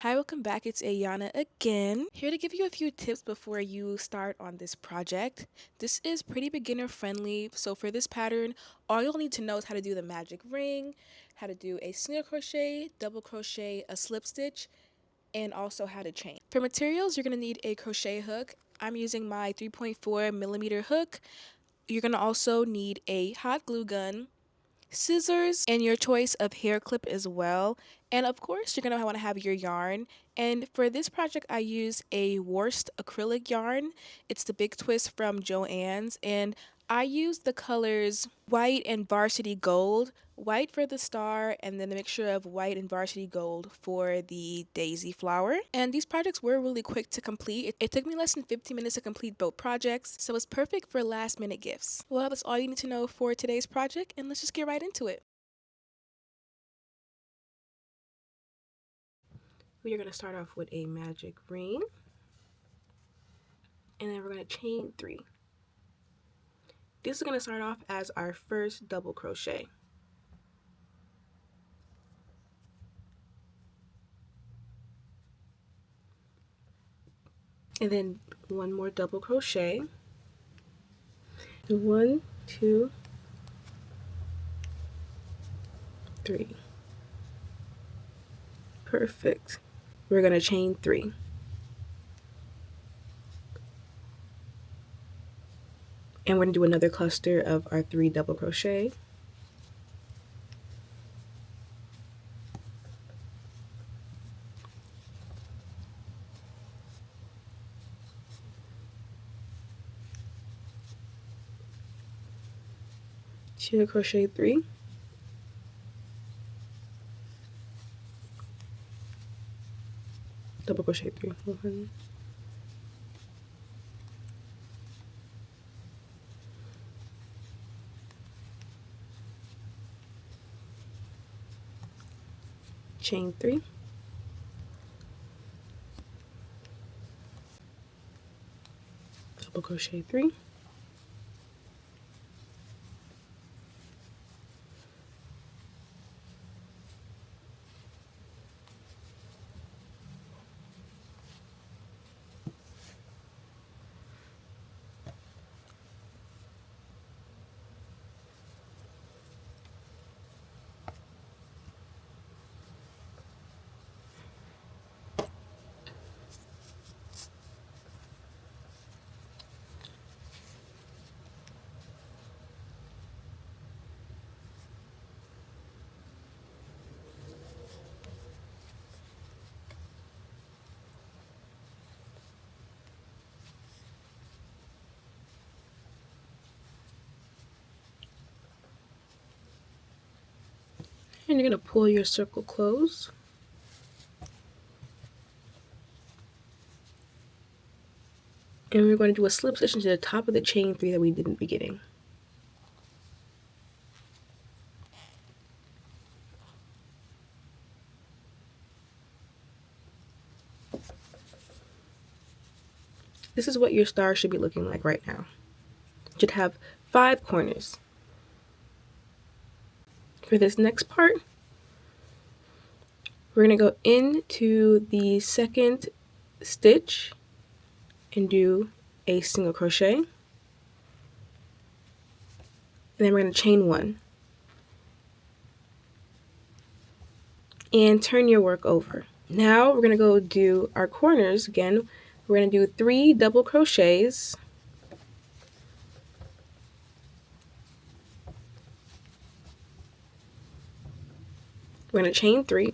Hi, welcome back. It's Ayana again, here to give you a few tips before you start on this project. This is pretty beginner friendly, so for this pattern, all you'll need to know is how to do the magic ring, how to do a single crochet, double crochet, a slip stitch, and also how to chain. For materials, you're going to need a crochet hook. I'm using my 3.4 millimeter hook. You're going to also need a hot glue gun, scissors, and your choice of hair clip as well. And of course, you're going to want to have your yarn. And for this project, I use a Worst acrylic yarn. It's the Big Twist from Joann's. And I use the colors white and varsity gold. White for the star, and then a mixture of white and varsity gold for the daisy flower. And these projects were really quick to complete. It took me less than 15 minutes to complete both projects, so it's perfect for last minute gifts. Well, that's all you need to know for today's project, and let's just get right into it. We are going to start off with a magic ring, and then we're going to chain 3. This is going to start off as our first double crochet. And then one more double crochet. 1, 2, 3. Perfect. We're going to chain 3. And we're going to do another cluster of our 3 double crochet. Single crochet 3. Double crochet 3. 1, chain 3. Double crochet 3. And you're going to pull your circle close. And we're going to do a slip stitch into the top of the chain 3 that we did in the beginning. This is what your star should be looking like right now. It should have 5 corners. For this next part, we're going to go into the second stitch and do a single crochet. And then we're going to chain 1. And turn your work over. Now we're going to go do our corners again. We're going to do 3 double crochets. We're going to chain 3.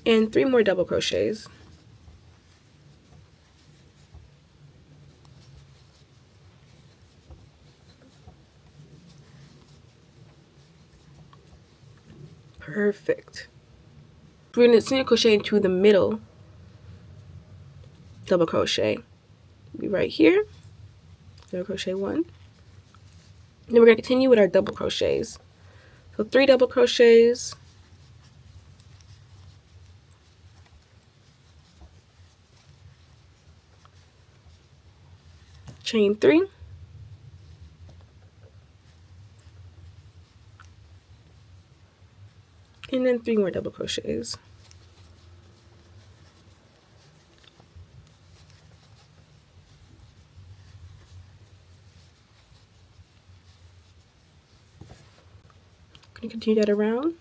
And 3 more double crochets. Perfect. We're going to single crochet into the middle double crochet. Be right here. Single crochet 1. Then we're going to continue with our double crochets. So 3 double crochets. Chain 3. and then 3 more double crochets. Going to continue that around.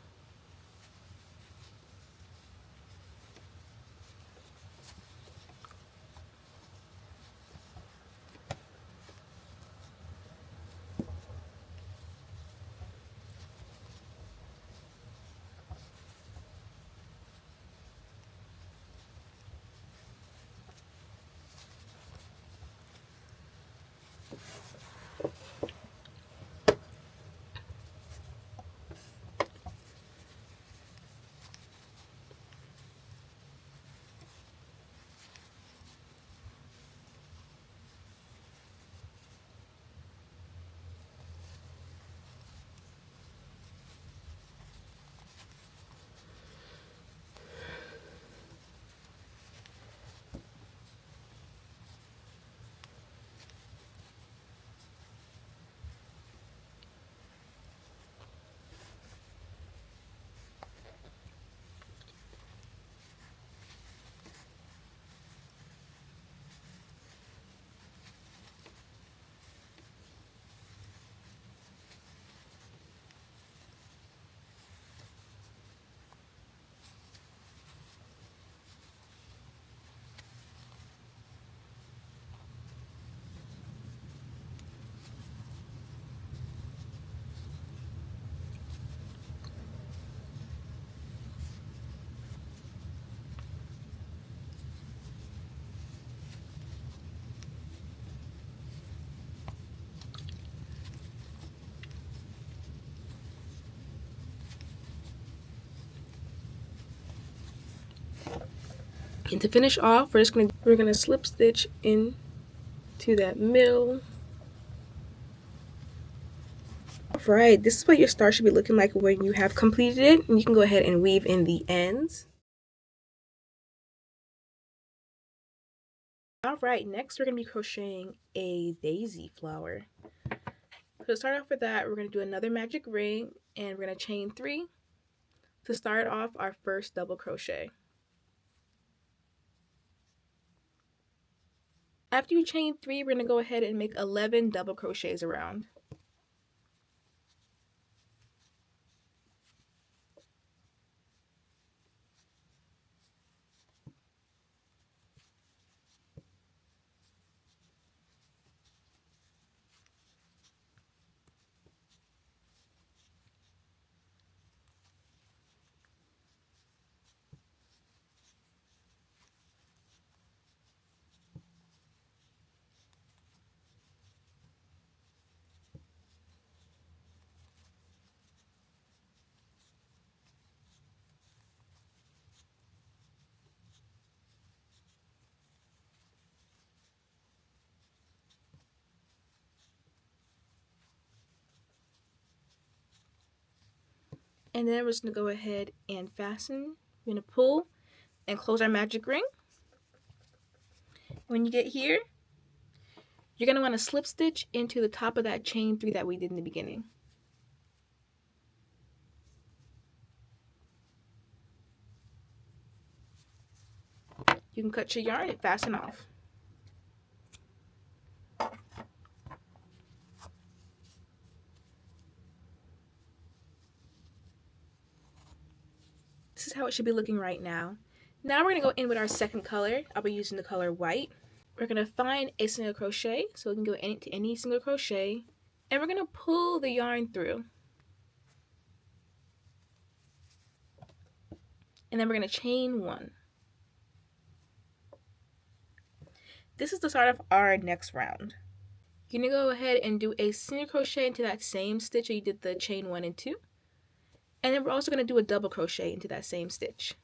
And to finish off, we're gonna slip stitch into that middle. Alright, this is what your star should be looking like when you have completed it, and you can go ahead and weave in the ends. Alright, next we're going to be crocheting a daisy flower. So to start off with that, we're going to do another magic ring, and we're going to chain 3 to start off our first double crochet. After you chain 3, we're going to go ahead and make 11 double crochets around. And then we're just going to go ahead and fasten. We're going to pull and close our magic ring. When you get here, you're going to want to slip stitch into the top of that chain 3 that we did in the beginning. You can cut your yarn and fasten off. This is how it should be looking right now. Now we're going to go in with our second color. I'll be using the color white. We're going to find a single crochet, so we can go into any single crochet, and we're going to pull the yarn through. And then we're going to chain 1. This is the start of our next round. You're going to go ahead and do a single crochet into that same stitch where you did the chain 1 and 2. And then we're also going to do a double crochet into that same stitch.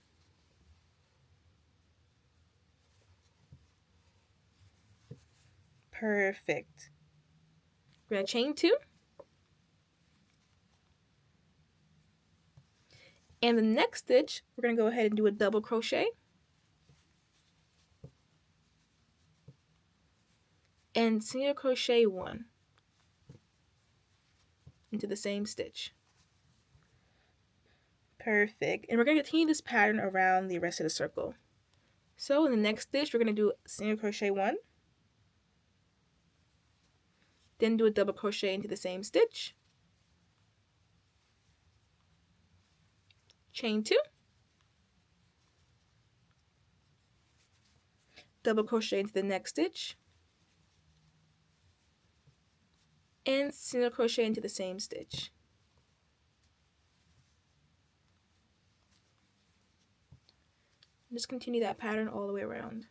Perfect. We're going to chain 2. And the next stitch, we're going to go ahead and do a double crochet. And single crochet 1 into the same stitch. Perfect. And we're going to continue this pattern around the rest of the circle. So in the next stitch, we're going to do single crochet 1, then do a double crochet into the same stitch, chain 2, double crochet into the next stitch, and single crochet into the same stitch. Just continue that pattern all the way around.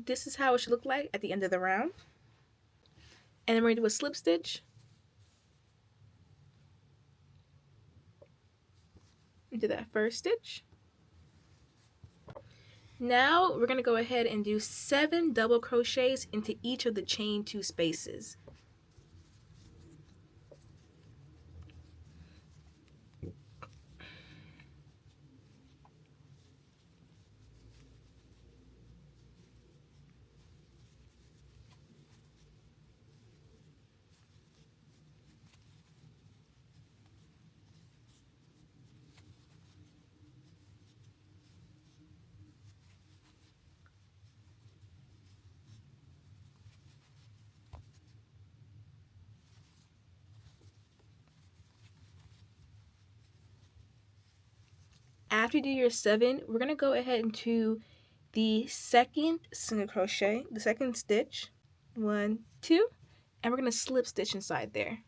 This is how it should look like at the end of the round. And then we're going to do a slip stitch into that first stitch. Now we're going to go ahead and do 7 double crochets into each of the chain 2 spaces. After you do your 7, we're going to go ahead and do the second single crochet, the second stitch, 1, 2, and we're going to slip stitch inside there.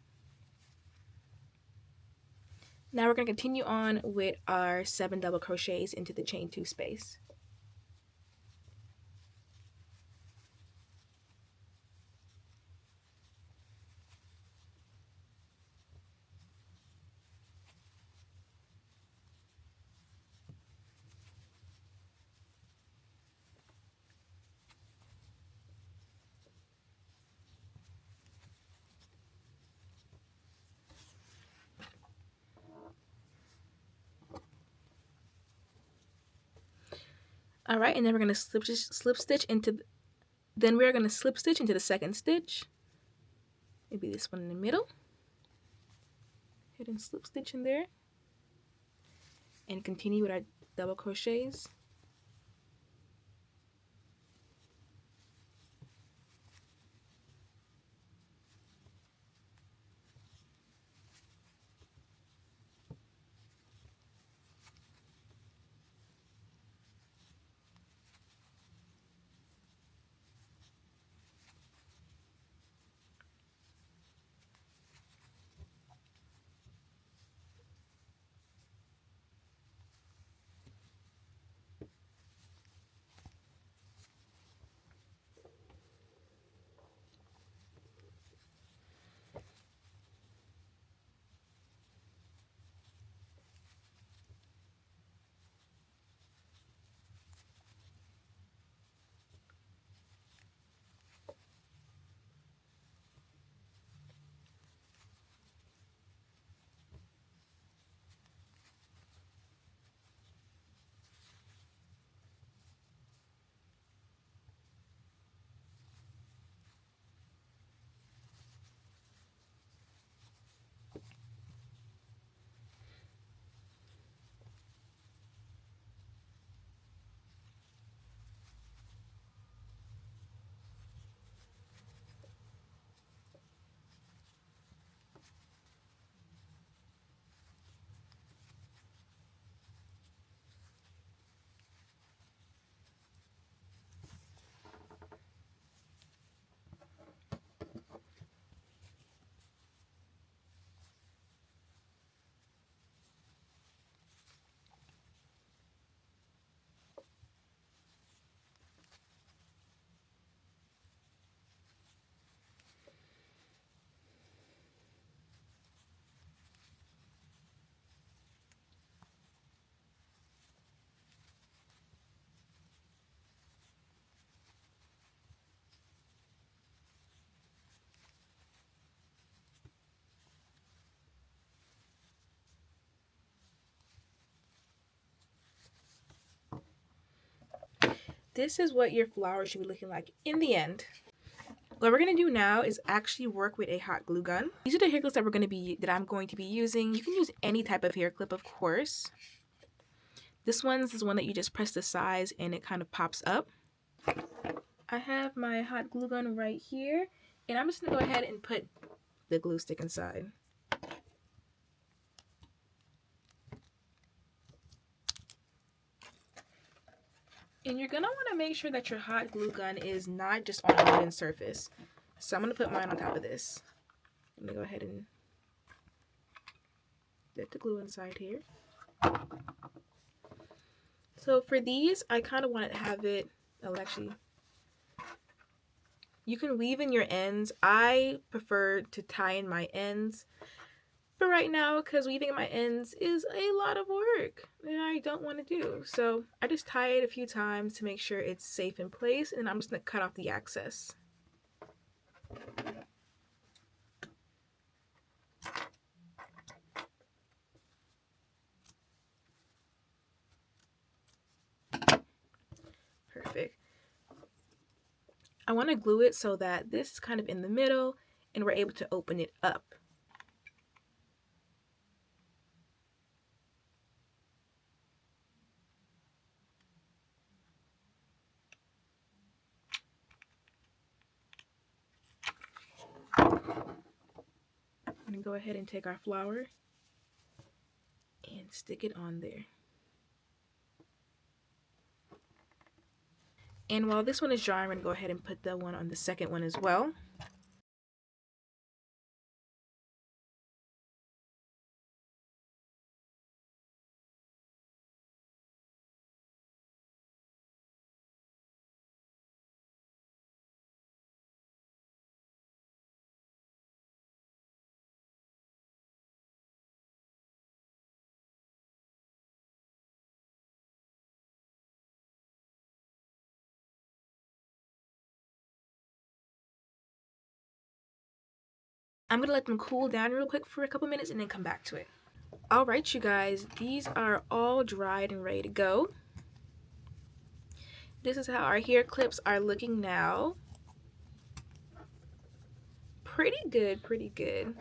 Now we're going to continue on with our 7 double crochets into the chain 2 space. All right, and then we're going to slip stitch into the second stitch. Maybe this one in the middle. Hit and slip stitch in there. And continue with our double crochets. this is what your flower should be looking like in the end. What we're gonna do now is actually work with a hot glue gun. These are the hair clips that I'm going to be using. You can use any type of hair clip, of course. This one's is one that you just press the sides and it kind of pops up. I have my hot glue gun right here, and I'm just gonna go ahead and put the glue stick inside. And you're gonna want to make sure that your hot glue gun is not just on a wooden surface. So I'm gonna put mine on top of this. I'm gonna go ahead and get the glue inside here. So for these, I kind of want to have it, you can weave in your ends. I prefer to tie in my ends for right now because weaving in my ends is a lot of work that I don't want to do. So I just tie it a few times to make sure it's safe in place, and I'm just going to cut off the excess. Perfect. I want to glue it so that this is kind of in the middle and we're able to open it up. I'm going to go ahead and take our flower and stick it on there. And while this one is drying, I'm going to go ahead and put the one on the second one as well. I'm going to let them cool down real quick for a couple minutes and then come back to it. Alright, you guys, these are all dried and ready to go. This is how our hair clips are looking now. Pretty good, pretty good.